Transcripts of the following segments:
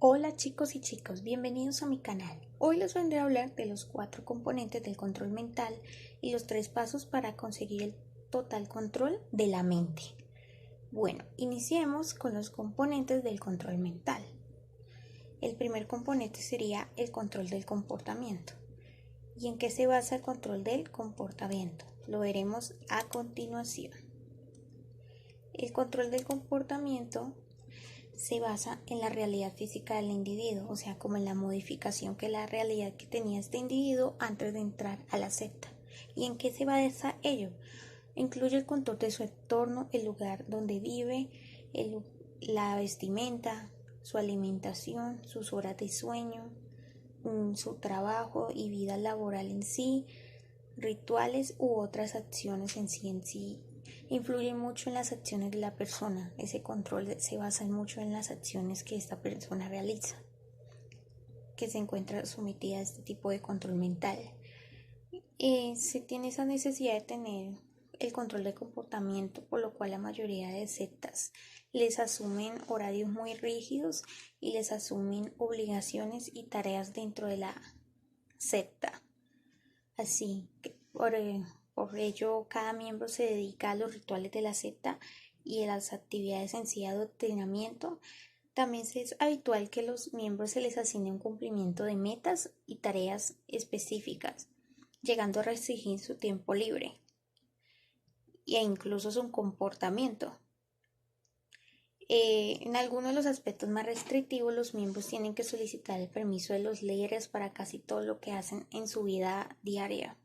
Hola chicos y chicas, bienvenidos a mi canal. Hoy les vendré a hablar de los 4 componentes del control mental y los 3 pasos para conseguir el total control de la mente. Bueno, iniciemos con los componentes del control mental. El primer componente sería el control del comportamiento. ¿Y en qué se basa el control del comportamiento? Lo veremos a continuación. El control del comportamiento se basa en la realidad física del individuo, o sea, como en la modificación que la realidad que tenía este individuo antes de entrar a la secta. ¿Y en qué se basa ello? Incluye el control de su entorno, el lugar donde vive, la vestimenta, su alimentación, sus horas de sueño, su trabajo y vida laboral en sí, rituales u otras acciones en sí. Influye mucho en las acciones de la persona. Ese control se basa mucho en las acciones que esta persona realiza, que se encuentra sometida a este tipo de control mental. Se tiene esa necesidad de tener el control de comportamiento, por lo cual la mayoría de sectas les asumen horarios muy rígidos y les asumen obligaciones y tareas dentro de la secta. Así que por ello, cada miembro se dedica a los rituales de la secta y a las actividades en sí de adoctrinamiento. También es habitual que a los miembros se les asigne un cumplimiento de metas y tareas específicas, llegando a restringir su tiempo libre e incluso su comportamiento. En algunos de los aspectos más restrictivos, los miembros tienen que solicitar el permiso de los líderes para casi todo lo que hacen en su vida diaria.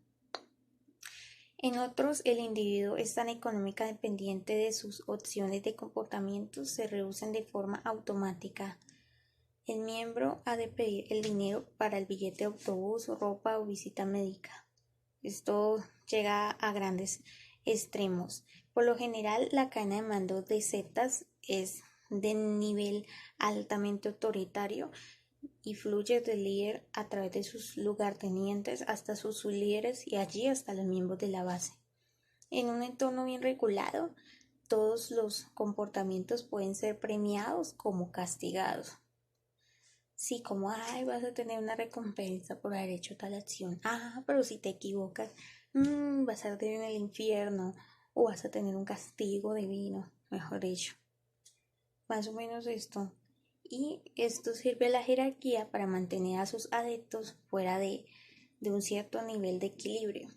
En otros, el individuo es tan económica dependiente de sus opciones de comportamiento se reducen de forma automática. El miembro ha de pedir el dinero para el billete de autobús, ropa o visita médica. Esto llega a grandes extremos. Por lo general, la cadena de mando de sectas es de nivel altamente autoritario y fluye del líder a través de sus lugartenientes hasta sus sublíderes y allí hasta los miembros de la base. En un entorno bien regulado, todos los comportamientos pueden ser premiados como castigados. Sí, como, vas a tener una recompensa por haber hecho tal acción. Pero si te equivocas, vas a arder en el infierno o vas a tener un castigo divino, mejor dicho. Más o menos esto. Y esto sirve a la jerarquía para mantener a sus adeptos fuera de un cierto nivel de equilibrio.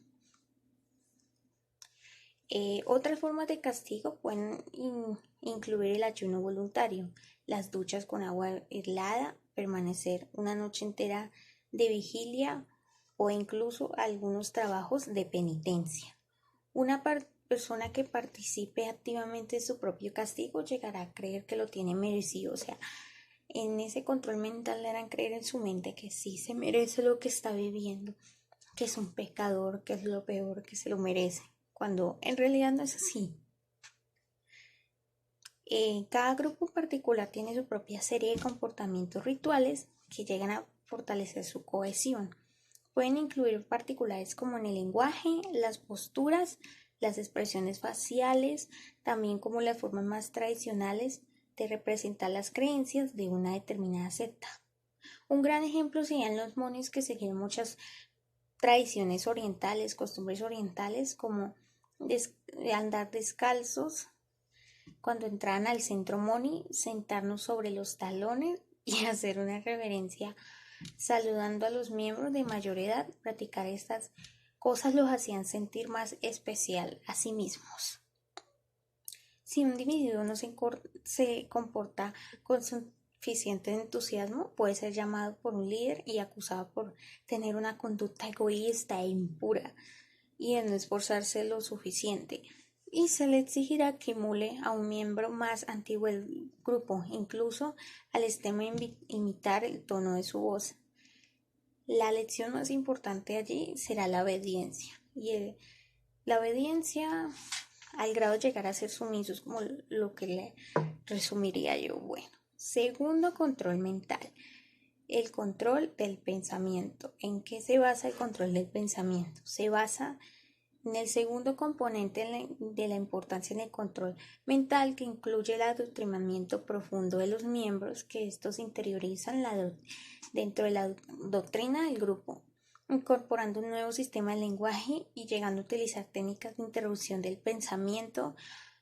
Otras formas de castigo pueden incluir el ayuno voluntario, las duchas con agua helada, permanecer una noche entera de vigilia o incluso algunos trabajos de penitencia. Una persona que participe activamente en su propio castigo llegará a creer que lo tiene merecido, o sea, en ese control mental le harán creer en su mente que sí se merece lo que está viviendo, que es un pecador, que es lo peor, que se lo merece, cuando en realidad no es así. Cada grupo en particular tiene su propia serie de comportamientos rituales que llegan a fortalecer su cohesión. Pueden incluir particulares como en el lenguaje, las posturas, las expresiones faciales, también como las formas más tradicionales de representar las creencias de una determinada secta. Un gran ejemplo serían los monis que siguen muchas tradiciones orientales, costumbres orientales, como andar descalzos cuando entraban al centro moni, sentarnos sobre los talones y hacer una reverencia saludando a los miembros de mayor edad. Practicar estas cosas los hacían sentir más especial a sí mismos. Si un individuo no se comporta con suficiente entusiasmo, puede ser llamado por un líder y acusado por tener una conducta egoísta e impura y de no esforzarse lo suficiente. Y se le exigirá que emule a un miembro más antiguo del grupo, incluso al extremo de imitar el tono de su voz. La lección más importante allí será la obediencia. Y la obediencia al grado de llegar a ser sumisos, como lo que le resumiría yo. Bueno, segundo control mental. El control del pensamiento. ¿En qué se basa el control del pensamiento? Se basa En el segundo componente de la importancia en el control mental, que incluye el adoctrinamiento profundo de los miembros, que estos interiorizan dentro de la doctrina del grupo, incorporando un nuevo sistema de lenguaje y llegando a utilizar técnicas de interrupción del pensamiento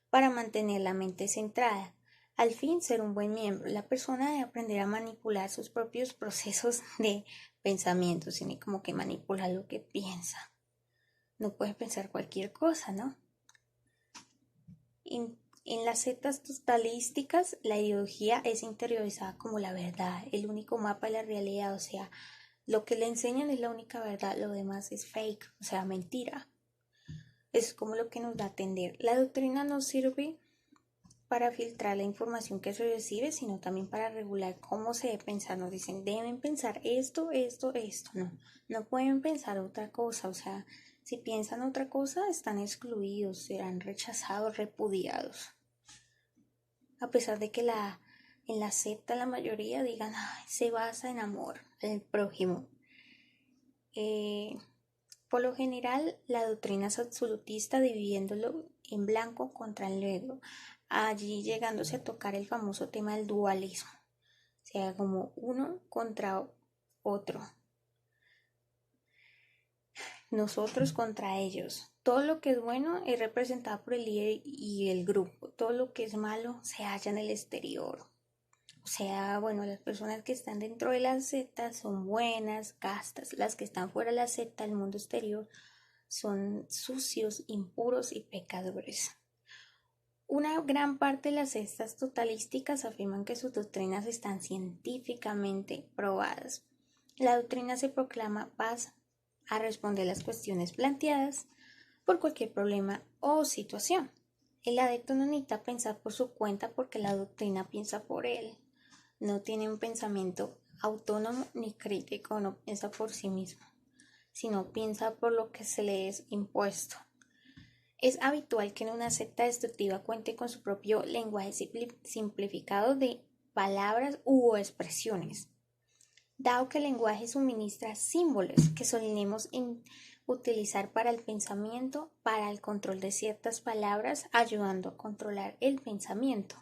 para mantener la mente centrada. Al fin, ser un buen miembro. La persona debe aprender a manipular sus propios procesos de pensamiento, tiene como que manipular lo que piensa. No puede pensar cualquier cosa, ¿no? En las sectas totalísticas, la ideología es interiorizada como la verdad, el único mapa de la realidad, o sea, lo que le enseñan es la única verdad, lo demás es fake, o sea, mentira. Es como lo que nos da a entender. La doctrina no sirve para filtrar la información que se recibe, sino también para regular cómo se debe pensar. Nos dicen, deben pensar esto, esto, esto. No pueden pensar otra cosa, o sea, si piensan otra cosa, están excluidos, serán rechazados, repudiados. A pesar de que en la secta la mayoría digan, ay, se basa en amor del prójimo. Por lo general, la doctrina es absolutista, dividiéndolo en blanco contra el negro, allí llegándose a tocar el famoso tema del dualismo, o sea, como uno contra otro. Nosotros contra ellos. Todo lo que es bueno es representado por el líder y el grupo. Todo lo que es malo se halla en el exterior. O sea, bueno, las personas que están dentro de la secta son buenas, castas. Las que están fuera de la secta, el mundo exterior, son sucios, impuros y pecadores. Una gran parte de las sectas totalísticas afirman que sus doctrinas están científicamente probadas. La doctrina se proclama paz a responder las cuestiones planteadas por cualquier problema o situación. El adepto no necesita pensar por su cuenta porque la doctrina piensa por él. No tiene un pensamiento autónomo ni crítico, no piensa por sí mismo, sino piensa por lo que se le es impuesto. Es habitual que en una secta destructiva cuente con su propio lenguaje simplificado de palabras u expresiones, dado que el lenguaje suministra símbolos que solemos utilizar para el pensamiento, para el control de ciertas palabras, ayudando a controlar el pensamiento.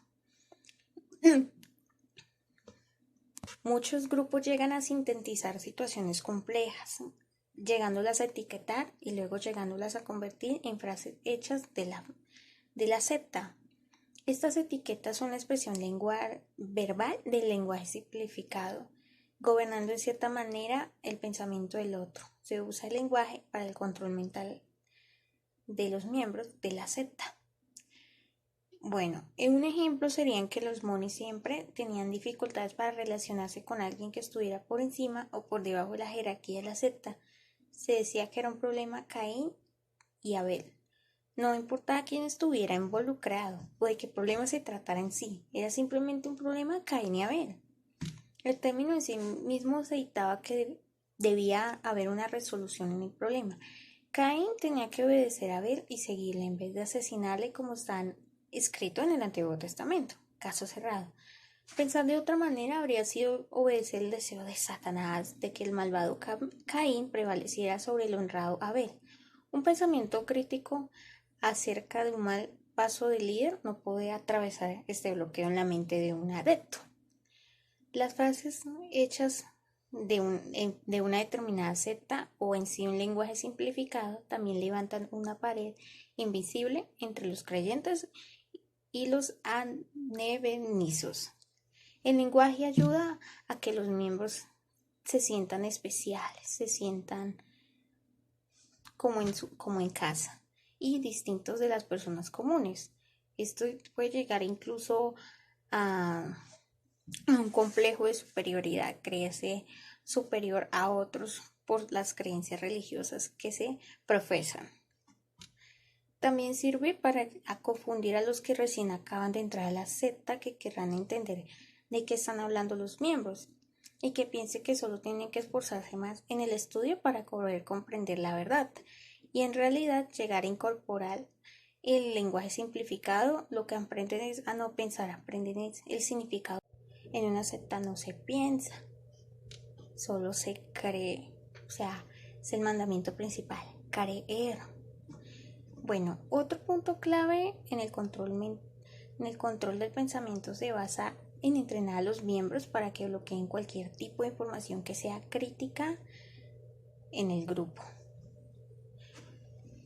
Muchos grupos llegan a sintetizar situaciones complejas, llegándolas a etiquetar y luego llegándolas a convertir en frases hechas de la secta. Estas etiquetas son la expresión verbal del lenguaje simplificado, gobernando en cierta manera el pensamiento del otro. Se usa el lenguaje para el control mental de los miembros de la secta. Bueno, un ejemplo sería que los monis siempre tenían dificultades para relacionarse con alguien que estuviera por encima o por debajo de la jerarquía de la secta. Se decía que era un problema Caín y Abel. No importaba quién estuviera involucrado o de qué problema se tratara en sí, era simplemente un problema Caín y Abel. El término en sí mismo se dictaba que debía haber una resolución en el problema. Caín tenía que obedecer a Abel y seguirle en vez de asesinarle como están escrito en el Antiguo Testamento. Caso cerrado. Pensar de otra manera habría sido obedecer el deseo de Satanás de que el malvado Caín prevaleciera sobre el honrado Abel. Un pensamiento crítico acerca de un mal paso del líder no puede atravesar este bloqueo en la mente de un adepto. Las frases hechas de una determinada secta o en sí un lenguaje simplificado también levantan una pared invisible entre los creyentes y los advenedizos. El lenguaje ayuda a que los miembros se sientan especiales, se sientan como en casa y distintos de las personas comunes. Esto puede llegar incluso a un complejo de superioridad, creerse superior a otros por las creencias religiosas que se profesan. También sirve para confundir a los que recién acaban de entrar a la secta, que querrán entender de qué están hablando los miembros y que piense que solo tienen que esforzarse más en el estudio para poder comprender la verdad y en realidad llegar a incorporar el lenguaje simplificado. Lo que aprenden es a no pensar, aprenden el significado. En una secta no se piensa, solo se cree, o sea, es el mandamiento principal, creer. Bueno, otro punto clave en el control del pensamiento se basa en entrenar a los miembros para que bloqueen cualquier tipo de información que sea crítica en el grupo.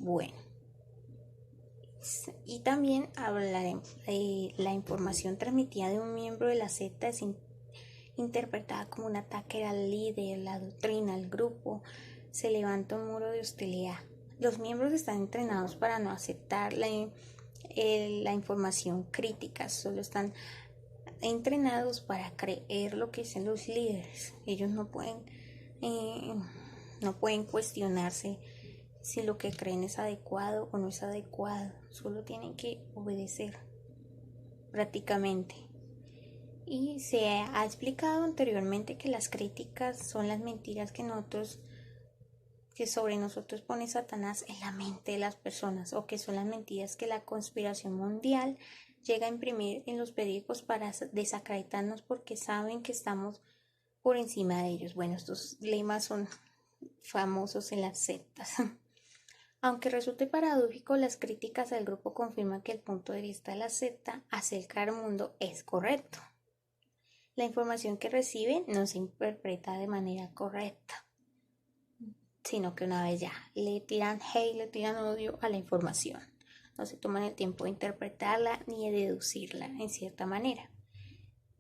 Bueno, y también hablaremos de la información transmitida de un miembro de la secta es interpretada como un ataque al líder, la doctrina, al grupo. Se levanta un muro de hostilidad. Los miembros están entrenados para no aceptar la información crítica, solo están entrenados para creer lo que dicen los líderes. Ellos no pueden cuestionarse si lo que creen es adecuado o no es adecuado, solo tienen que obedecer prácticamente. Y se ha explicado anteriormente que las críticas son las mentiras que sobre nosotros pone Satanás en la mente de las personas, o que son las mentiras que la conspiración mundial llega a imprimir en los periódicos para desacreditarnos porque saben que estamos por encima de ellos. Bueno, estos lemas son famosos en las sectas. Aunque resulte paradójico, las críticas al grupo confirman que el punto de vista de la secta acerca del mundo es correcto. La información que reciben no se interpreta de manera correcta, sino que una vez ya le tiran hate, le tiran odio a la información. No se toman el tiempo de interpretarla ni de deducirla en cierta manera.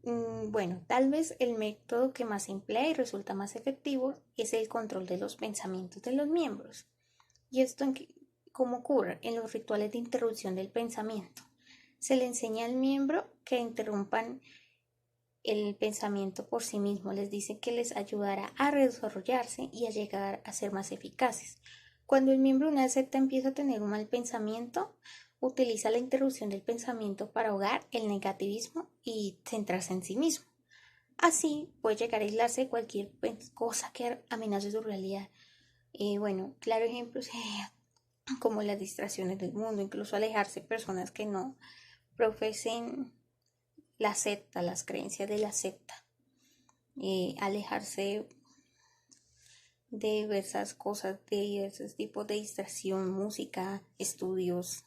Bueno, tal vez el método que más se emplea y resulta más efectivo es el control de los pensamientos de los miembros. ¿Y esto cómo ocurre? En los rituales de interrupción del pensamiento. Se le enseña al miembro que interrumpan el pensamiento por sí mismo. Les dice que les ayudará a desarrollarse y a llegar a ser más eficaces. Cuando el miembro de una secta empieza a tener un mal pensamiento, utiliza la interrupción del pensamiento para ahogar el negativismo y centrarse en sí mismo. Así puede llegar a aislarse de cualquier cosa que amenace su realidad. Bueno, claro ejemplo es como las distracciones del mundo, incluso alejarse de personas que no profesen la secta, las creencias de la secta, alejarse de diversas cosas, de diversos tipos de distracción, música, estudios.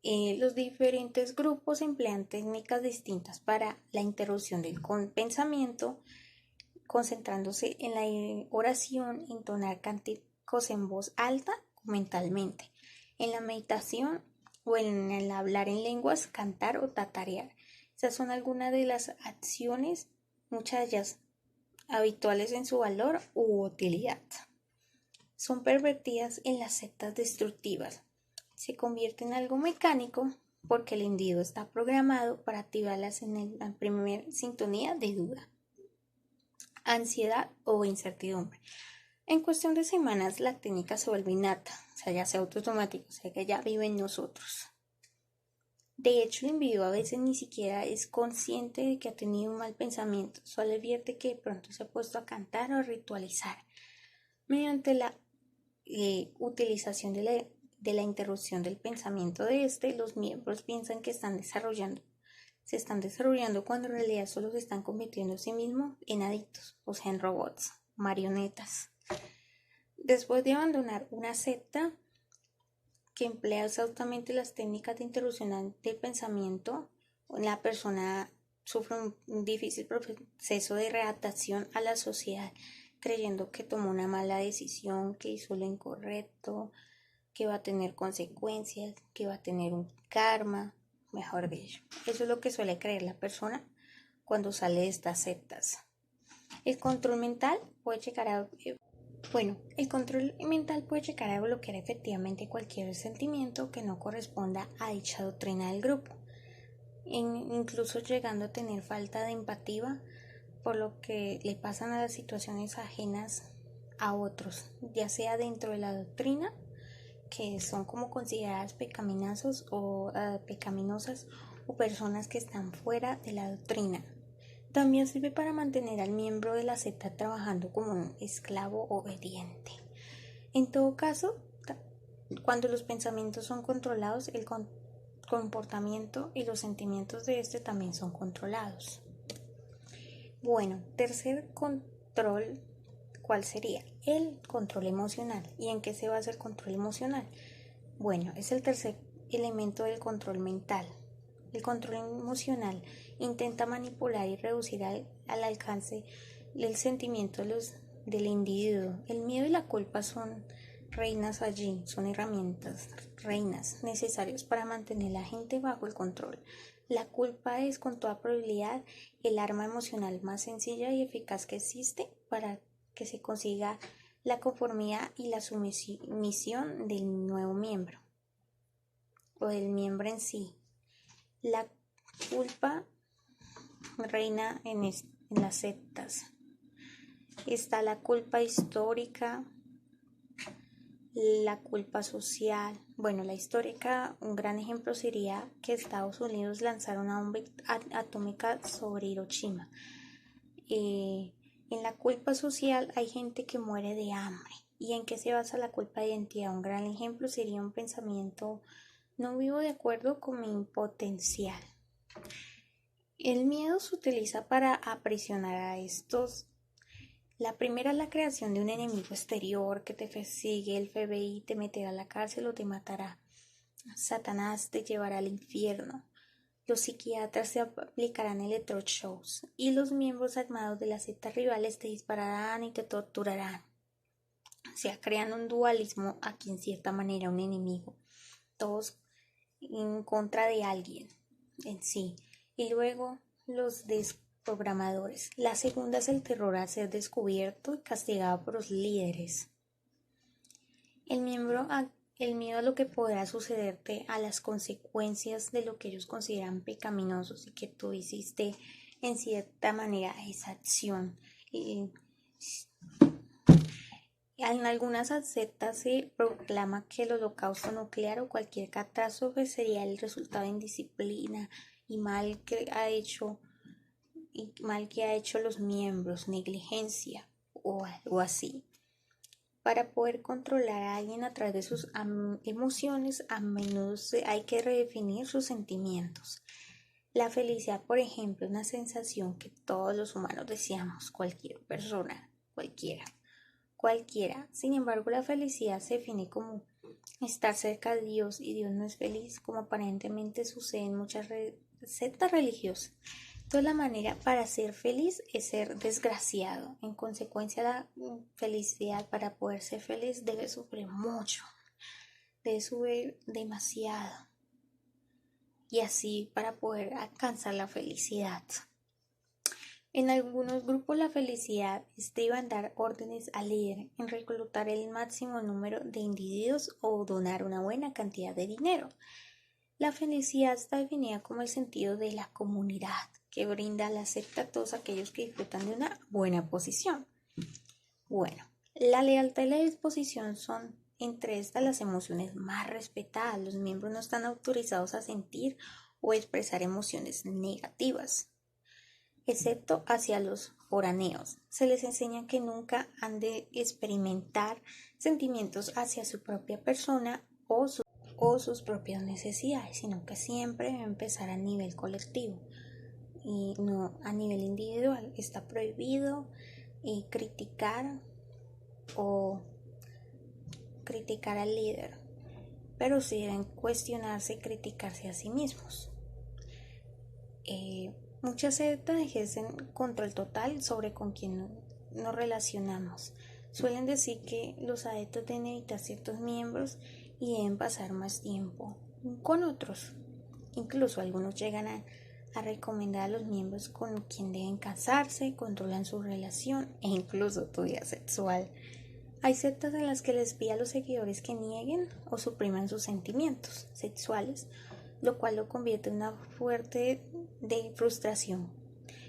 Los diferentes grupos emplean técnicas distintas para la interrupción del pensamiento, concentrándose en la oración, entonar cánticos en voz alta o mentalmente, en la meditación o en el hablar en lenguas, cantar o tatarear. Esas son algunas de las acciones, muchas de ellas habituales en su valor u utilidad. Son pervertidas en las sectas destructivas. Se convierte en algo mecánico porque el individuo está programado para activarlas en la primera sintonía de duda, ansiedad o incertidumbre. En cuestión de semanas la técnica se vuelve innata, o sea, ya sea automático, o sea, que ya vive en nosotros. De hecho, el individuo a veces ni siquiera es consciente de que ha tenido un mal pensamiento, solo advierte que de pronto se ha puesto a cantar o a ritualizar. Mediante la utilización de la interrupción del pensamiento de los miembros piensan que se están desarrollando cuando en realidad solo se están convirtiendo a sí mismos en adictos, o sea, en robots, marionetas. Después de abandonar una secta que emplea exhaustivamente las técnicas de interrupción del pensamiento, la persona sufre un difícil proceso de readaptación a la sociedad, creyendo que tomó una mala decisión, que hizo lo incorrecto, que va a tener consecuencias, que va a tener un karma, mejor dicho. Eso es lo que suele creer la persona cuando sale de estas sectas. El control mental puede llegar a bloquear efectivamente cualquier sentimiento que no corresponda a dicha doctrina del grupo, incluso llegando a tener falta de empatía por lo que le pasan a las situaciones ajenas a otros, ya sea dentro de la doctrina, que son como consideradas pecaminosas o personas que están fuera de la doctrina. También sirve para mantener al miembro de la secta trabajando como un esclavo obediente. En todo caso, cuando los pensamientos son controlados, el comportamiento y los sentimientos de también son controlados. Bueno, tercer control, ¿cuál sería? El control emocional. ¿Y en qué se basa el control emocional? Bueno, es el tercer elemento del control mental. El control emocional intenta manipular y reducir al alcance el sentimiento del individuo. El miedo y la culpa son reinas allí, son herramientas reinas necesarias para mantener a la gente bajo el control. La culpa es, con toda probabilidad, el arma emocional más sencilla y eficaz que existe para que se consiga la conformidad y la sumisión del nuevo miembro o del miembro en sí. La culpa reina en las sectas. Está la culpa histórica, la culpa social. Bueno, la histórica, un gran ejemplo sería que Estados Unidos lanzara una bomba atómica sobre Hiroshima. En la culpa social hay gente que muere de hambre. ¿Y en qué se basa la culpa de identidad? Un gran ejemplo sería un pensamiento: no vivo de acuerdo con mi potencial. El miedo se utiliza para aprisionar a estos. La primera es la creación de un enemigo exterior que te persigue. El FBI te meterá a la cárcel o te matará. Satanás te llevará al infierno. Los psiquiatras te aplicarán electroshocks y los miembros armados de las sectas rivales te dispararán y te torturarán. O sea, crean un dualismo aquí, en cierta manera, un enemigo. Todos en contra de alguien en sí. Y luego los desprogramadores. La segunda es el terror a ser descubierto y castigado por los líderes. El miedo a lo que podrá sucederte, a las consecuencias de lo que ellos consideran pecaminosos y que tú hiciste en cierta manera esa acción. En algunas sectas se proclama que el holocausto nuclear o cualquier catástrofe sería el resultado de indisciplina y mal que ha hecho los miembros, negligencia o algo así. Para poder controlar a alguien a través de sus emociones, a menudo hay que redefinir sus sentimientos. La felicidad, por ejemplo, es una sensación que todos los humanos deseamos, cualquier persona, cualquiera. Sin embargo, la felicidad se define como estar cerca de Dios, y Dios no es feliz, como aparentemente sucede en muchas sectas religiosas. Entonces, la manera para ser feliz es ser desgraciado. En consecuencia, la felicidad, para poder ser feliz, debe sufrir mucho, debe sufrir demasiado, y así para poder alcanzar la felicidad. En algunos grupos la felicidad estriba en dar órdenes al líder, en reclutar el máximo número de individuos o donar una buena cantidad de dinero. La felicidad está definida como el sentido de la comunidad que brinda la secta a todos aquellos que disfrutan de una buena posición. Bueno, la lealtad y la disposición son entre estas las emociones más respetadas. Los miembros no están autorizados a sentir o expresar emociones negativas, excepto hacia los foráneos. Se les enseña que nunca han de experimentar sentimientos hacia su propia persona o sus propias necesidades, sino que siempre debe empezar a nivel colectivo y no a nivel individual. Está prohibido criticar al líder, pero sí deben cuestionarse y criticarse a sí mismos. Muchas sectas ejercen control total sobre con quién nos relacionamos. Suelen decir que los adeptos deben evitar ciertos miembros y deben pasar más tiempo con otros. Incluso algunos llegan a recomendar a los miembros con quien deben casarse, controlan su relación e incluso tu vida sexual. Hay sectas en las que les pide a los seguidores que nieguen o supriman sus sentimientos sexuales, lo cual lo convierte en una fuerte de frustración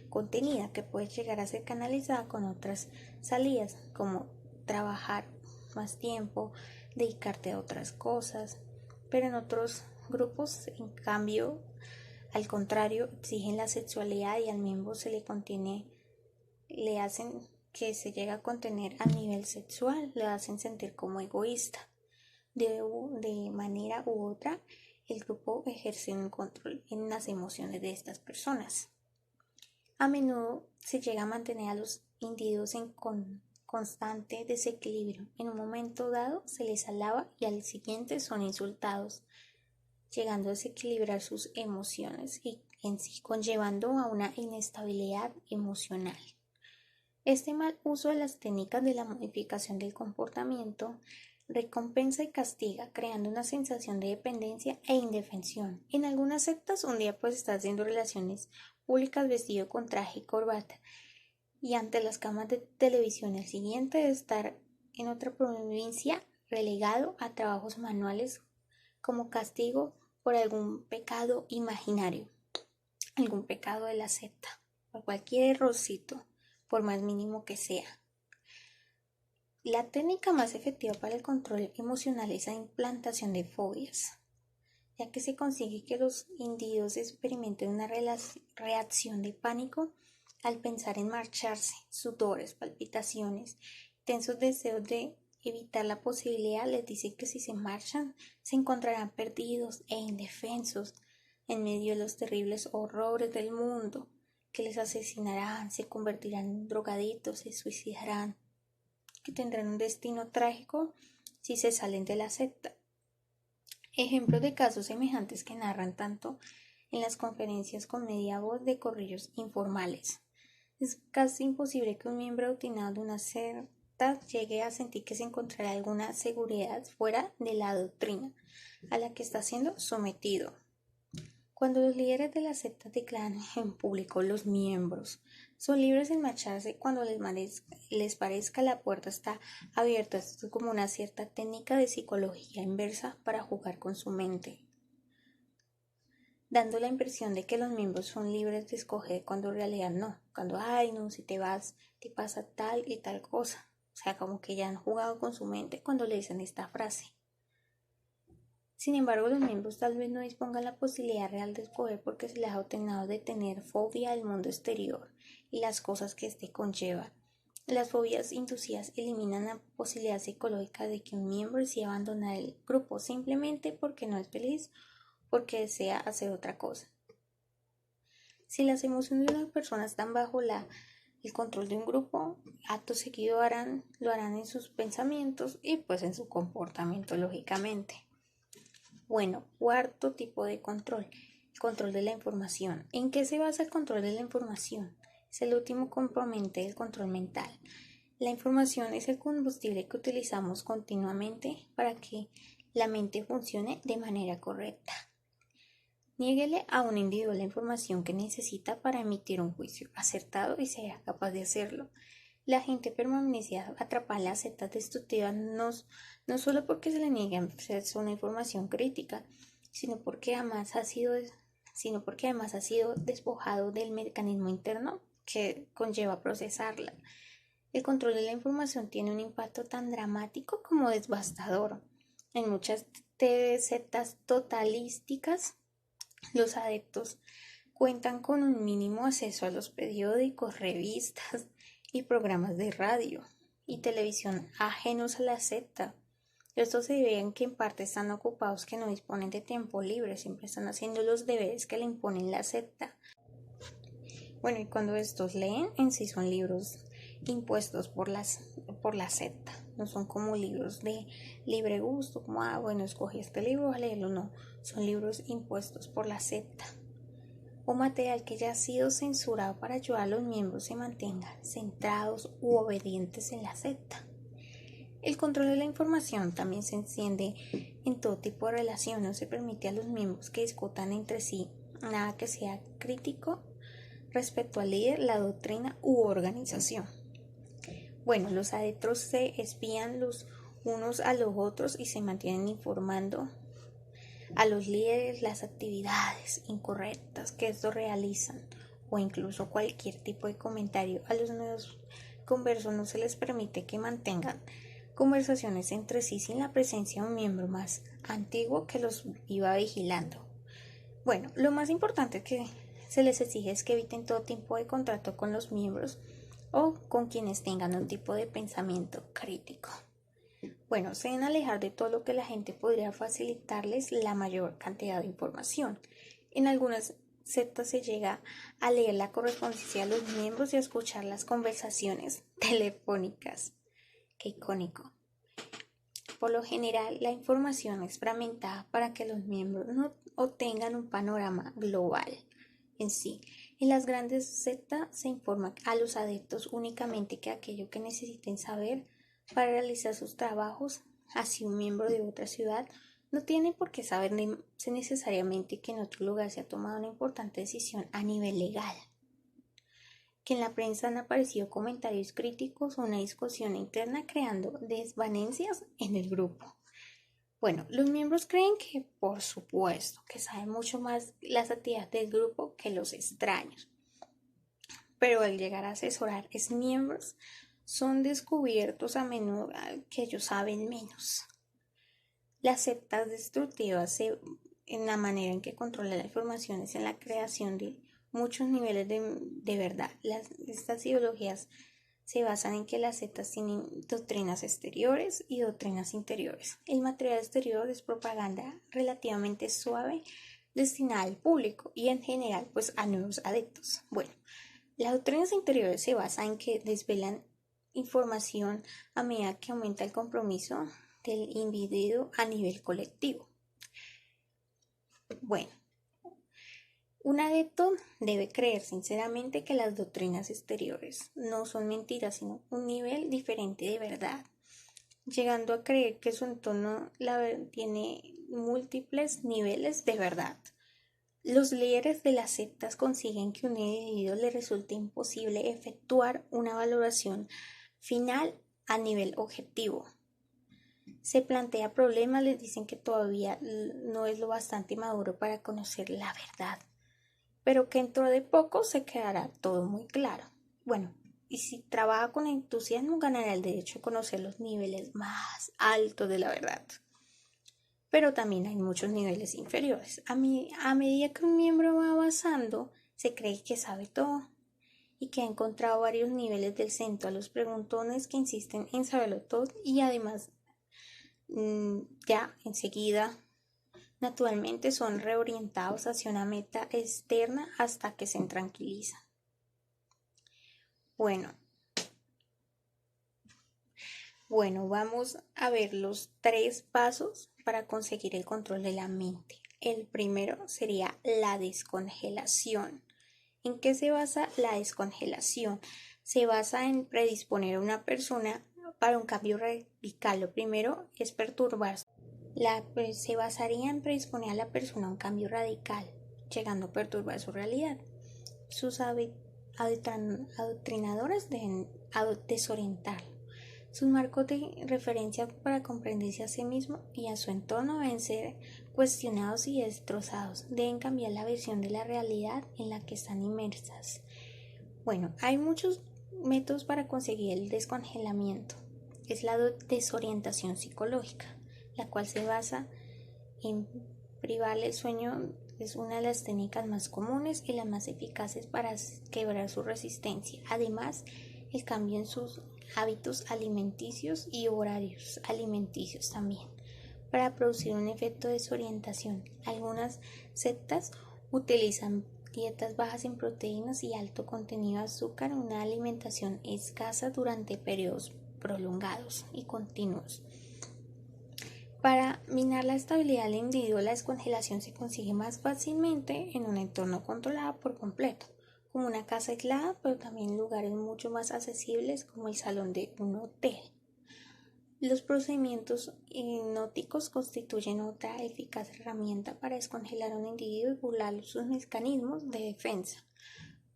contenida que puede llegar a ser canalizada con otras salidas, como trabajar más tiempo, dedicarte a otras cosas. Pero en otros grupos, en cambio, al contrario, exigen la sexualidad y al miembro se le hacen que se llega a contener a nivel sexual, le hacen sentir como egoísta. De manera u otra, el grupo ejerce un control en las emociones de estas personas. A menudo se llega a mantener a los individuos en constante desequilibrio. En un momento dado se les alaba y al siguiente son insultados, llegando a desequilibrar sus emociones y en sí conllevando a una inestabilidad emocional. Este mal uso de las técnicas de la modificación del comportamiento recompensa y castiga, creando una sensación de dependencia e indefensión. En algunas sectas, un día pues está haciendo relaciones públicas vestido con traje y corbata, y ante las cámaras de televisión el siguiente de estar en otra provincia relegado a trabajos manuales como castigo por algún pecado imaginario, algún pecado de la secta, por cualquier errorcito, por más mínimo que sea. La técnica más efectiva para el control emocional es la implantación de fobias, ya que se consigue que los individuos experimenten una reacción de pánico al pensar en marcharse, sudores, palpitaciones, tensos deseos de evitar la posibilidad. Les dice que si se marchan se encontrarán perdidos e indefensos en medio de los terribles horrores del mundo, que les asesinarán, se convertirán en drogaditos, se suicidarán, que tendrán un destino trágico si se salen de la secta. Ejemplos de casos semejantes que narran tanto en las conferencias con media voz de corrillos informales. Es casi imposible que un miembro obstinado de una secta llegue a sentir que se encontrará alguna seguridad fuera de la doctrina a la que está siendo sometido. Cuando los líderes de la secta declaran en público, los miembros son libres de marcharse cuando les parezca la puerta está abierta. Esto es como una cierta técnica de psicología inversa para jugar con su mente, dando la impresión de que los miembros son libres de escoger cuando en realidad no. Cuando, no, si te vas, te pasa tal y tal cosa. O sea, como que ya han jugado con su mente cuando le dicen esta frase. Sin embargo, los miembros tal vez no dispongan la posibilidad real de escoger porque se les ha ordenado de tener fobia al mundo exterior y las cosas que éste conlleva. Las fobias inducidas eliminan la posibilidad psicológica de que un miembro decida abandonar el grupo simplemente porque no es feliz, porque desea hacer otra cosa. Si las emociones de una persona están bajo el control de un grupo, acto seguido lo harán en sus pensamientos y pues en su comportamiento, lógicamente. Bueno, cuarto tipo de control, el control de la información. ¿En qué se basa el control de la información? Es el último componente del control mental. La información es el combustible que utilizamos continuamente para que la mente funcione de manera correcta. Niéguele a un individuo la información que necesita para emitir un juicio acertado y sea capaz de hacerlo. La gente permanece atrapada en las sectas destructivas no solo porque se le niegue acceso a una información crítica, sino porque además ha sido despojado del mecanismo interno que conlleva procesarla. El control de la información tiene un impacto tan dramático como devastador. En muchas sectas totalísticas, los adeptos cuentan con un mínimo acceso a los periódicos, revistas y programas de radio y televisión ajenos a la secta. Esto se debe a que en parte están ocupados, que no disponen de tiempo libre, siempre están haciendo los deberes que le imponen la secta. Bueno, y cuando estos leen, en sí son libros impuestos por la secta, no son como libros de libre gusto, como escogí este libro a leerlo, no, son libros impuestos por la secta, o material que ya ha sido censurado para ayudar a los miembros se mantengan centrados u obedientes en la secta. El control de la información también se enciende en todo tipo de relación. No se permite a los miembros que discutan entre sí nada que sea crítico respecto al líder, la doctrina u organización. Bueno, los adeptos se espían los unos a los otros y se mantienen informando a los líderes las actividades incorrectas que estos realizan, o incluso cualquier tipo de comentario. A los nuevos conversos no se les permite que mantengan conversaciones entre sí sin la presencia de un miembro más antiguo que los iba vigilando. Bueno, lo más importante que se les exige es que eviten todo tipo de contacto con los miembros o con quienes tengan un tipo de pensamiento crítico. Bueno, se deben alejar de todo lo que la gente podría facilitarles la mayor cantidad de información. En algunas sectas se llega a leer la correspondencia de los miembros y a escuchar las conversaciones telefónicas. Qué icónico. Por lo general, la información es fragmentada para que los miembros no obtengan un panorama global en sí. En las grandes sectas se informa a los adeptos únicamente que aquello que necesiten saber para realizar sus trabajos. Así un miembro de otra ciudad no tiene por qué saber necesariamente que en otro lugar se ha tomado una importante decisión a nivel legal. Que en la prensa han aparecido comentarios críticos o una discusión interna creando desvanencias en el grupo. Bueno, los miembros creen que, por supuesto, que saben mucho más las actividades del grupo que los extraños. Pero al llegar a asesorar a esos miembros, son descubiertos a menudo que ellos saben menos. Las sectas destructivas en la manera en que controlan la información es en la creación de muchos niveles de verdad. Estas ideologías se basan en que las sectas tienen doctrinas exteriores y doctrinas interiores. El material exterior es propaganda relativamente suave destinada al público y en general pues a nuevos adeptos. Bueno, las doctrinas interiores se basan en que desvelan información a medida que aumenta el compromiso del individuo a nivel colectivo. Bueno, un adepto debe creer sinceramente que las doctrinas exteriores no son mentiras, sino un nivel diferente de verdad, llegando a creer que su entorno tiene múltiples niveles de verdad. Los líderes de las sectas consiguen que a un individuo le resulte imposible efectuar una valoración final a nivel objetivo. Se plantea problemas, les dicen que todavía no es lo bastante maduro para conocer la verdad, pero que dentro de poco se quedará todo muy claro. Bueno, y si trabaja con entusiasmo ganará el derecho a conocer los niveles más altos de la verdad. Pero también hay muchos niveles inferiores. A medida que un miembro va avanzando, se cree que sabe todo y que ha encontrado varios niveles del centro a los preguntones que insisten en saberlo todo y además ya enseguida naturalmente son reorientados hacia una meta externa hasta que se tranquilizan. Bueno, vamos a ver los 3 pasos para conseguir el control de la mente. El primero sería la descongelación. ¿En qué se basa la descongelación? Se basa en predisponer a una persona para un cambio radical. Lo primero es perturbarse. Se basaría en predisponer a la persona a un cambio radical, llegando a perturbar su realidad. Sus adoctrinadores deben desorientarlo. Sus marcos de referencia para comprenderse a sí mismo y a su entorno deben ser cuestionados y destrozados. Deben cambiar la versión de la realidad en la que están inmersas. Bueno, hay muchos métodos para conseguir el descongelamiento. Es la desorientación psicológica, la cual se basa en privar el sueño. Es una de las técnicas más comunes y las más eficaces para quebrar su resistencia. Además, el cambio en sus hábitos alimenticios y horarios alimenticios también, para producir un efecto de desorientación. Algunas sectas utilizan dietas bajas en proteínas y alto contenido de azúcar, una alimentación escasa durante periodos prolongados y continuos. Para minar la estabilidad del individuo, la descongelación se consigue más fácilmente en un entorno controlado por completo, como una casa aislada, pero también en lugares mucho más accesibles como el salón de un hotel. Los procedimientos hipnóticos constituyen otra eficaz herramienta para descongelar a un individuo y burlar sus mecanismos de defensa.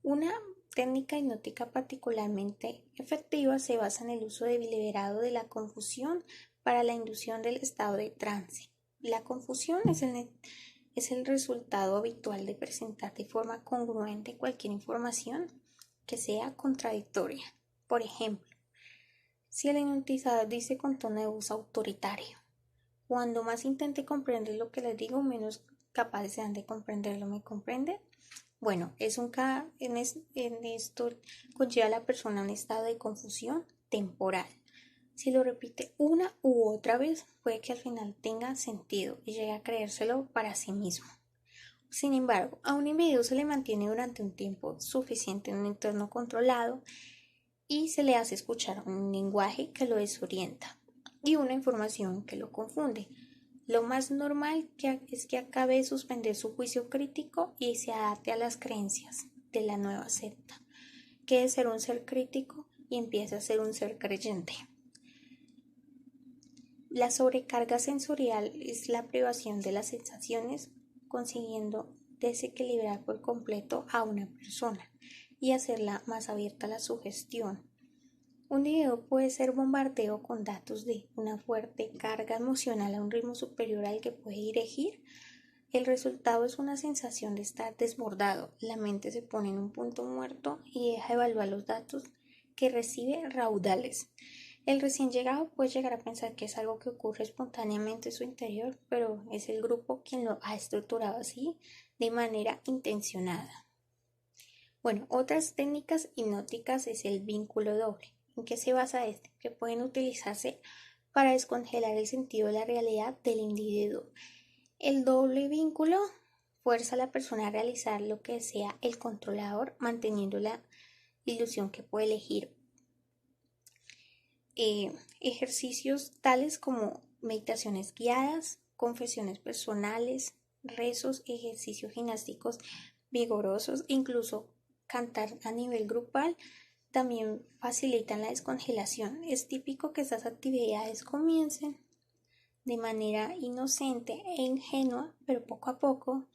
Una técnica hipnótica particularmente efectiva se basa en el uso deliberado de la confusión para la inducción del estado de trance. La confusión es el resultado habitual de presentar de forma congruente cualquier información que sea contradictoria. Por ejemplo, si el hipnotizador dice con tono de voz autoritario, cuando más intente comprender lo que les digo, menos capaces sean de comprenderlo. ¿Me comprenden? Bueno, en esto conlleva a la persona a un estado de confusión temporal. Si lo repite una u otra vez, puede que al final tenga sentido y llegue a creérselo para sí mismo. Sin embargo, a un individuo se le mantiene durante un tiempo suficiente en un entorno controlado y se le hace escuchar un lenguaje que lo desorienta y una información que lo confunde. Lo más normal es que acabe de suspender su juicio crítico y se adapte a las creencias de la nueva secta, que es ser un ser crítico y empieza a ser un ser creyente. La sobrecarga sensorial es la privación de las sensaciones, consiguiendo desequilibrar por completo a una persona y hacerla más abierta a la sugestión. Un individuo puede ser bombardeado con datos de una fuerte carga emocional a un ritmo superior al que puede dirigir. El resultado es una sensación de estar desbordado. La mente se pone en un punto muerto y deja de evaluar los datos que recibe raudales. El recién llegado puede llegar a pensar que es algo que ocurre espontáneamente en su interior, pero es el grupo quien lo ha estructurado así de manera intencionada. Bueno, otras técnicas hipnóticas es el vínculo doble. ¿En qué se basa este? Que pueden utilizarse para descongelar el sentido de la realidad del individuo. El doble vínculo fuerza a la persona a realizar lo que desea el controlador, manteniendo la ilusión que puede elegir. Ejercicios tales como meditaciones guiadas, confesiones personales, rezos, ejercicios gimnásticos vigorosos, incluso cantar a nivel grupal, también facilitan la descongelación. Es típico que estas actividades comiencen de manera inocente e ingenua, pero poco a poco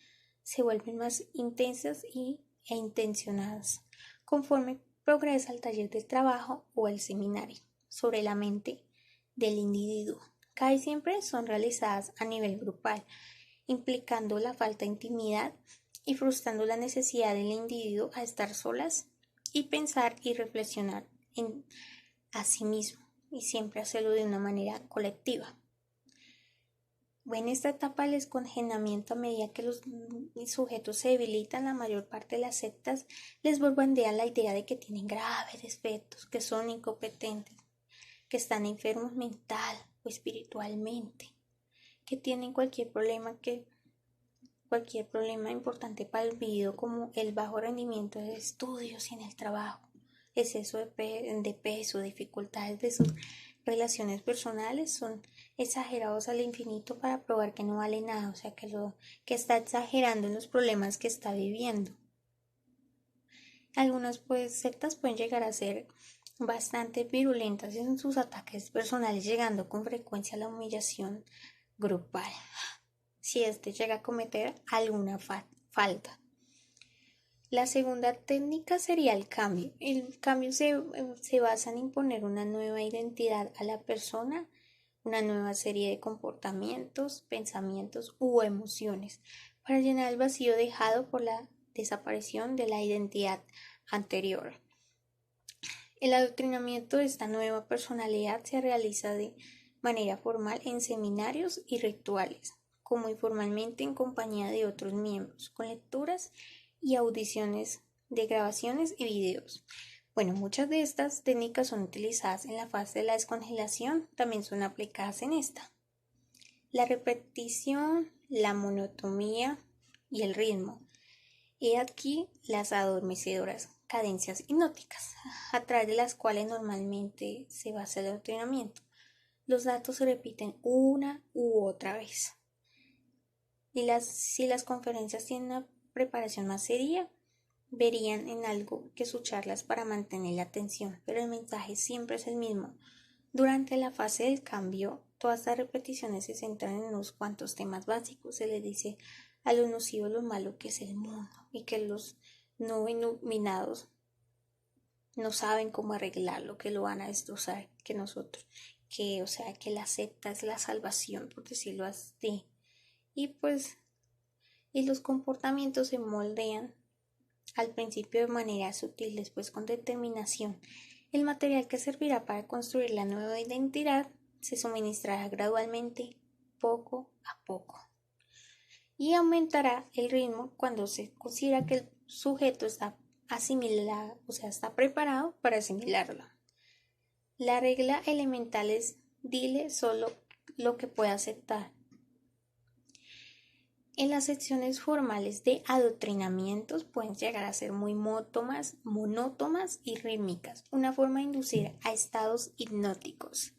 se vuelven más intensas e intencionadas, conforme progresa el taller del trabajo o el seminario sobre la mente del individuo. Casi siempre son realizadas a nivel grupal, implicando la falta de intimidad y frustrando la necesidad del individuo a estar solas y pensar y reflexionar a sí mismo, y siempre hacerlo de una manera colectiva. En esta etapa del descongelamiento, a medida que los sujetos se debilitan, la mayor parte de las sectas les bombardean la idea de que tienen graves defectos, que son incompetentes, que están enfermos mental o espiritualmente, que tienen cualquier problema importante para el individuo, como el bajo rendimiento de estudios y en el trabajo, exceso de peso, dificultades de sus relaciones personales, son exagerados al infinito para probar que no vale nada, o sea que está exagerando en los problemas que está viviendo. Algunas sectas pueden llegar a ser bastante virulentas en sus ataques personales, llegando con frecuencia a la humillación grupal si éste llega a cometer alguna falta. La segunda técnica sería el cambio. El cambio se basa en imponer una nueva identidad a la persona, una nueva serie de comportamientos, pensamientos u emociones para llenar el vacío dejado por la desaparición de la identidad anterior. El adoctrinamiento de esta nueva personalidad se realiza de manera formal en seminarios y rituales, como informalmente en compañía de otros miembros, con lecturas y audiciones de grabaciones y videos. Bueno, muchas de estas técnicas son utilizadas en la fase de la descongelación, también son aplicadas en esta. La repetición, la monotonía y el ritmo. He aquí las adormecedoras cadencias hipnóticas, a través de las cuales normalmente se basa el adoctrinamiento. Los datos se repiten una u otra vez. Y si las conferencias tienen una preparación más seria, verían en algo que sus charlas para mantener la atención, pero el mensaje siempre es el mismo. Durante la fase del cambio, todas las repeticiones se centran en unos cuantos temas básicos. Se les dice a los nocivos lo malo que es el mundo y que los no iluminados no saben cómo arreglarlo, que lo van a destrozar, que nosotros, que la secta es la salvación, por decirlo así. Y los comportamientos se moldean al principio de manera sutil, después con determinación. El material que servirá para construir la nueva identidad se suministrará gradualmente, poco a poco, y aumentará el ritmo cuando se considera que el sujeto está asimilado, está preparado para asimilarlo. La regla elemental es: dile solo lo que pueda aceptar. En las secciones formales de adoctrinamientos pueden llegar a ser muy monótonas y rítmicas, una forma de inducir a estados hipnóticos.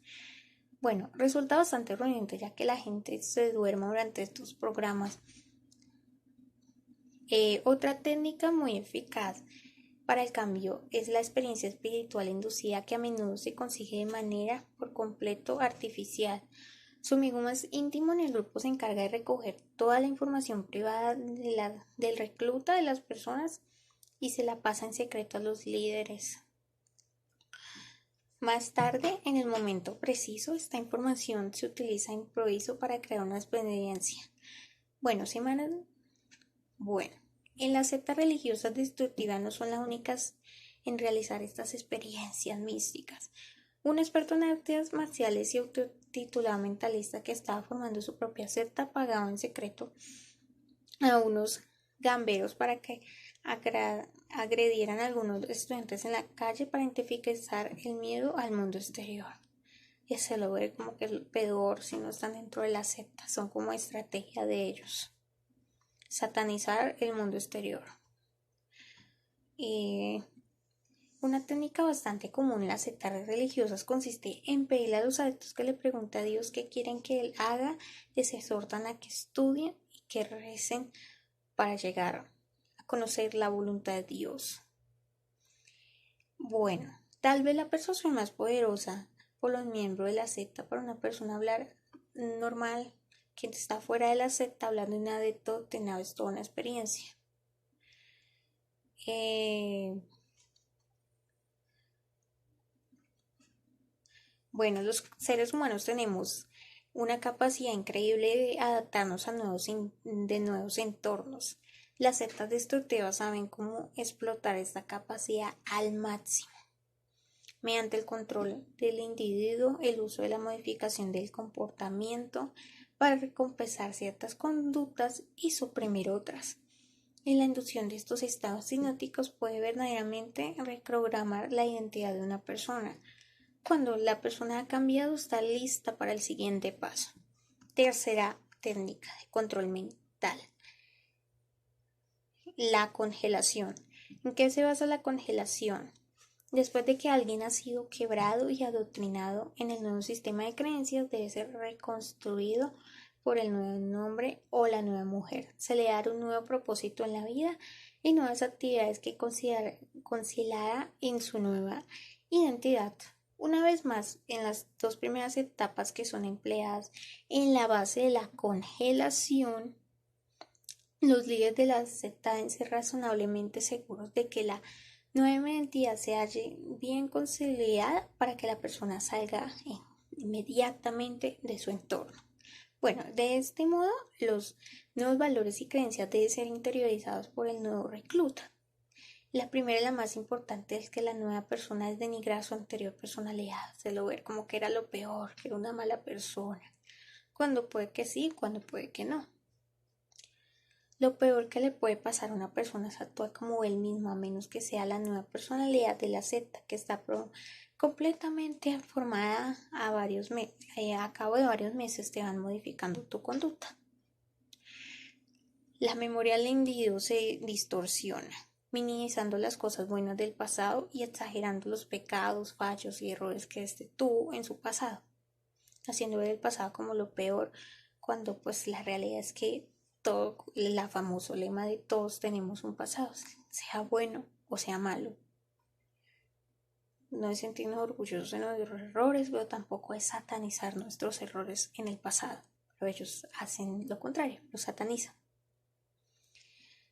Bueno, resulta bastante ruidoso ya que la gente se duerma durante estos programas. Otra técnica muy eficaz para el cambio es la experiencia espiritual inducida, que a menudo se consigue de manera por completo artificial. Su amigo más íntimo en el grupo se encarga de recoger toda la información privada del recluta de las personas y se la pasa en secreto a los líderes. Más tarde, en el momento preciso, esta información se utiliza de improviso para crear una experiencia. Bueno, en las sectas religiosas destructivas no son las únicas en realizar estas experiencias místicas. Un experto en artes marciales y autotitulado mentalista que estaba formando su propia secta pagaba en secreto a unos gamberos para que agredieran a algunos estudiantes en la calle para identificar el miedo al mundo exterior. Y se lo ve como que es peor si no están dentro de la secta, son como estrategia de ellos. Satanizar el mundo exterior. Una técnica bastante común en las sectas religiosas consiste en pedirle a los adeptos que le pregunten a Dios qué quieren que Él haga, les exhortan a que estudien y que recen para llegar a conocer la voluntad de Dios. Bueno, tal vez la persuasión más poderosa por los miembros de la secta para una persona hablar normal, quien está fuera de la secta hablando de un adepto, tener toda una experiencia. Bueno, los seres humanos tenemos una capacidad increíble de adaptarnos a nuevos entornos. Las sectas destructivas saben cómo explotar esta capacidad al máximo, mediante el control del individuo, el uso de la modificación del comportamiento para recompensar ciertas conductas y suprimir otras. En la inducción de estos estados hipnóticos puede verdaderamente reprogramar la identidad de una persona. Cuando la persona ha cambiado, está lista para el siguiente paso. Tercera técnica de control mental. La congelación. ¿En qué se basa la congelación? Después de que alguien ha sido quebrado y adoctrinado en el nuevo sistema de creencias, debe ser reconstruido por el nuevo nombre o la nueva mujer. Se le dará un nuevo propósito en la vida y nuevas actividades que considerará en su nueva identidad. Una vez más, en las dos primeras etapas que son empleadas en la base de la congelación, los líderes de la secta deben ser razonablemente seguros de que la nueva identidad se halle bien consolidada para que la persona salga inmediatamente de su entorno. Bueno, de este modo, los nuevos valores y creencias deben ser interiorizados por el nuevo recluta. La primera y la más importante es que la nueva persona es denigrar su anterior personalidad, hacerlo ver como que era lo peor, que era una mala persona, cuando puede que sí, cuando puede que no. Lo peor que le puede pasar a una persona es actuar como él mismo, a menos que sea la nueva personalidad de la secta, que está completamente formada a cabo de varios meses te van modificando tu conducta. La memoria del individuo se distorsiona, minimizando las cosas buenas del pasado y exagerando los pecados, fallos y errores que tuvo en su pasado, haciendo ver el pasado como lo peor, cuando pues la realidad es que todo, el famoso lema de todos tenemos un pasado, sea bueno o sea malo. No es sentirnos orgullosos de nuestros errores, pero tampoco es satanizar nuestros errores en el pasado, pero ellos hacen lo contrario, los satanizan.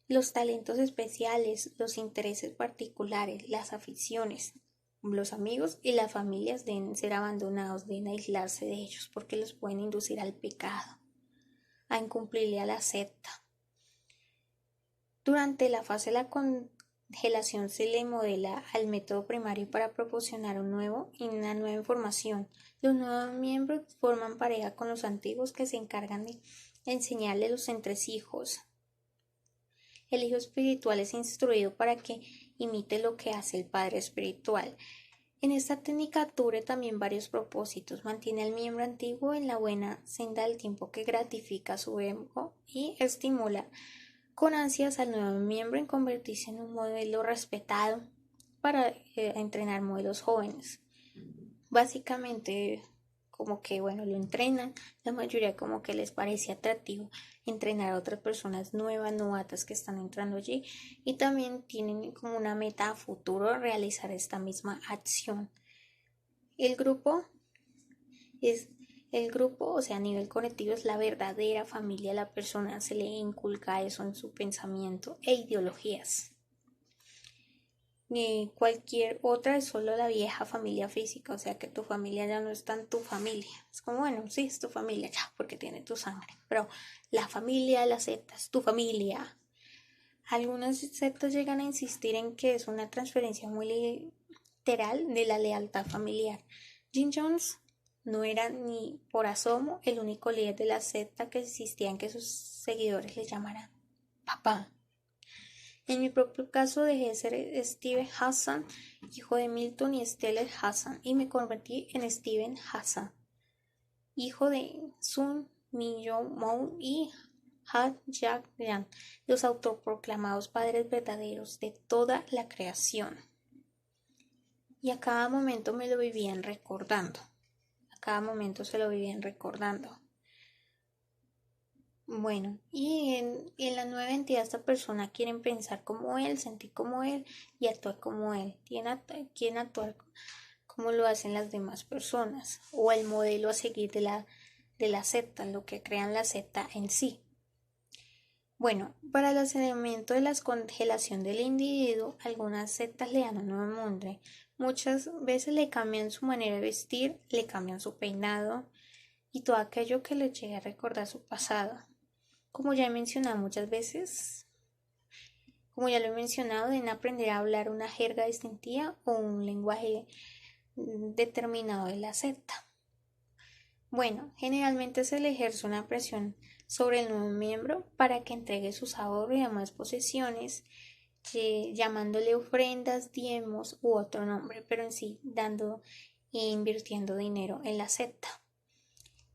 Los talentos especiales, los intereses particulares, las aficiones, los amigos y las familias deben ser abandonados, deben aislarse de ellos porque los pueden inducir al pecado, a incumplirle a la secta. Durante la fase de la congelación se le modela al método primario para proporcionar una nueva información. Los nuevos miembros forman pareja con los antiguos que se encargan de enseñarle los entresijos. El hijo espiritual es instruido para que imite lo que hace el padre espiritual. En esta técnica cubre también varios propósitos. Mantiene al miembro antiguo en la buena senda del tiempo que gratifica su ego y estimula con ansias al nuevo miembro en convertirse en un modelo respetado para entrenar modelos jóvenes. Básicamente, como que, bueno, lo entrenan, la mayoría como que les parece atractivo entrenar a otras personas nuevas, novatas que están entrando allí y también tienen como una meta a futuro realizar esta misma acción. El grupo o sea, a nivel colectivo es la verdadera familia, la persona se le inculca eso en su pensamiento e ideologías. Ni cualquier otra es solo la vieja familia física, o sea que tu familia ya no es tan tu familia. Es como, bueno, sí, es tu familia ya, porque tiene tu sangre, pero la familia de las sectas es tu familia. Algunas sectas llegan a insistir en que es una transferencia muy literal de la lealtad familiar. Jim Jones no era ni por asomo el único líder de la secta que insistía en que sus seguidores le llamaran papá. En mi propio caso dejé de ser Steven Hassan, hijo de Milton y Estelle Hassan, y me convertí en Steven Hassan, hijo de Sun Myung Moon y Ha Jack-yan, los autoproclamados padres verdaderos de toda la creación. Y a cada momento me lo vivían recordando. A cada momento se lo vivían recordando. Bueno, y en la nueva entidad esta persona quieren pensar como él, sentir como él y actuar como él. Quieren actuar como lo hacen las demás personas o el modelo a seguir de la secta, lo que crean la secta en sí. Bueno, para el aceleramiento de la congelación del individuo, algunas sectas le dan un nuevo nombre. Muchas veces le cambian su manera de vestir, le cambian su peinado y todo aquello que le llegue a recordar su pasado. Como ya he mencionado muchas veces, como ya lo he mencionado, deben aprender a hablar una jerga distintiva o un lenguaje determinado de la secta. Bueno, generalmente se le ejerce una presión sobre el nuevo miembro para que entregue sus ahorros y demás posesiones, llamándole ofrendas, diezmos u otro nombre, pero en sí dando e invirtiendo dinero en la secta.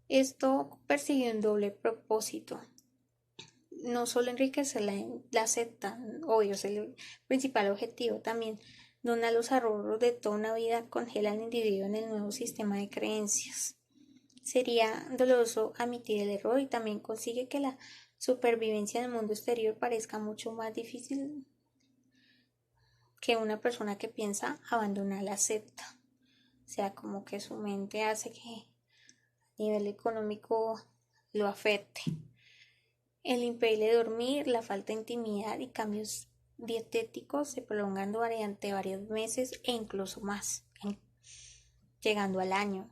Esto persigue un doble propósito. No solo enriquecer la secta, obvio, es el principal objetivo, también dona los ahorros de toda una vida, congela al individuo en el nuevo sistema de creencias. Sería doloroso admitir el error y también consigue que la supervivencia en el mundo exterior parezca mucho más difícil que una persona que piensa abandonar la secta. O sea, como que su mente hace que a nivel económico lo afecte. El impedirle dormir, la falta de intimidad y cambios dietéticos se prolongan durante varios meses e incluso más, llegando al año.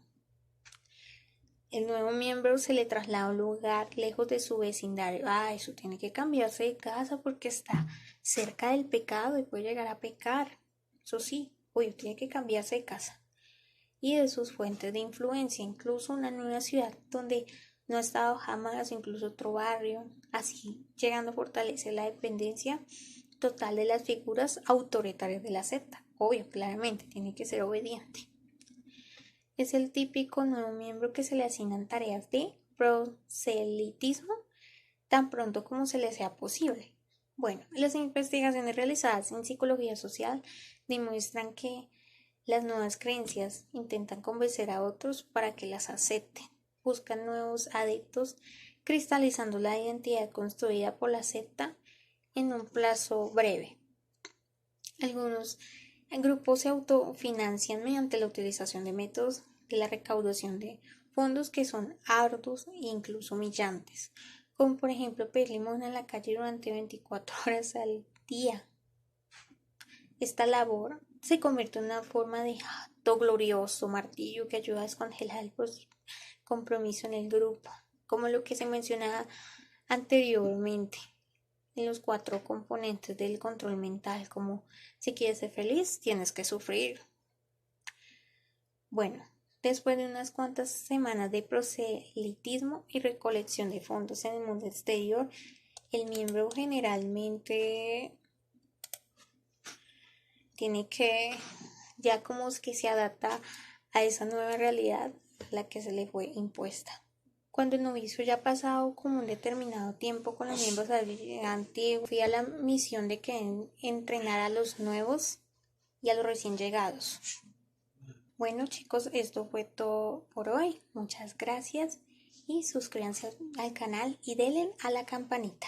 El nuevo miembro se le traslada a un lugar lejos de su vecindario. Eso tiene que cambiarse de casa porque está cerca del pecado y puede llegar a pecar. Eso sí, tiene que cambiarse de casa. Y de sus fuentes de influencia, incluso una nueva ciudad donde no ha estado jamás, incluso otro barrio, así llegando a fortalecer la dependencia total de las figuras autoritarias de la secta. Claramente, tiene que ser obediente. Es el típico nuevo miembro que se le asignan tareas de proselitismo tan pronto como se le sea posible. Bueno, las investigaciones realizadas en psicología social demuestran que las nuevas creencias intentan convencer a otros para que las acepten. Buscan nuevos adeptos, cristalizando la identidad construida por la secta en un plazo breve. Algunos grupos se autofinancian mediante la utilización de métodos de la recaudación de fondos que son arduos e incluso humillantes, como por ejemplo pedir limosna en la calle durante 24 horas al día. Esta labor se convierte en una forma de acto glorioso, martillo que ayuda a descongelar el compromiso en el grupo, como lo que se mencionaba anteriormente en los 4 componentes del control mental, como si quieres ser feliz, tienes que sufrir. Bueno, después de unas cuantas semanas de proselitismo y recolección de fondos en el mundo exterior, el miembro generalmente tiene que ya como es que se adapta a esa nueva realidad a la que se le fue impuesta. Cuando el novicio ya ha pasado como un determinado tiempo con los miembros antiguos, fui a la misión de que entrenar a los nuevos y a los recién llegados. Bueno chicos, esto fue todo por hoy. Muchas gracias y suscríbanse al canal y denle a la campanita.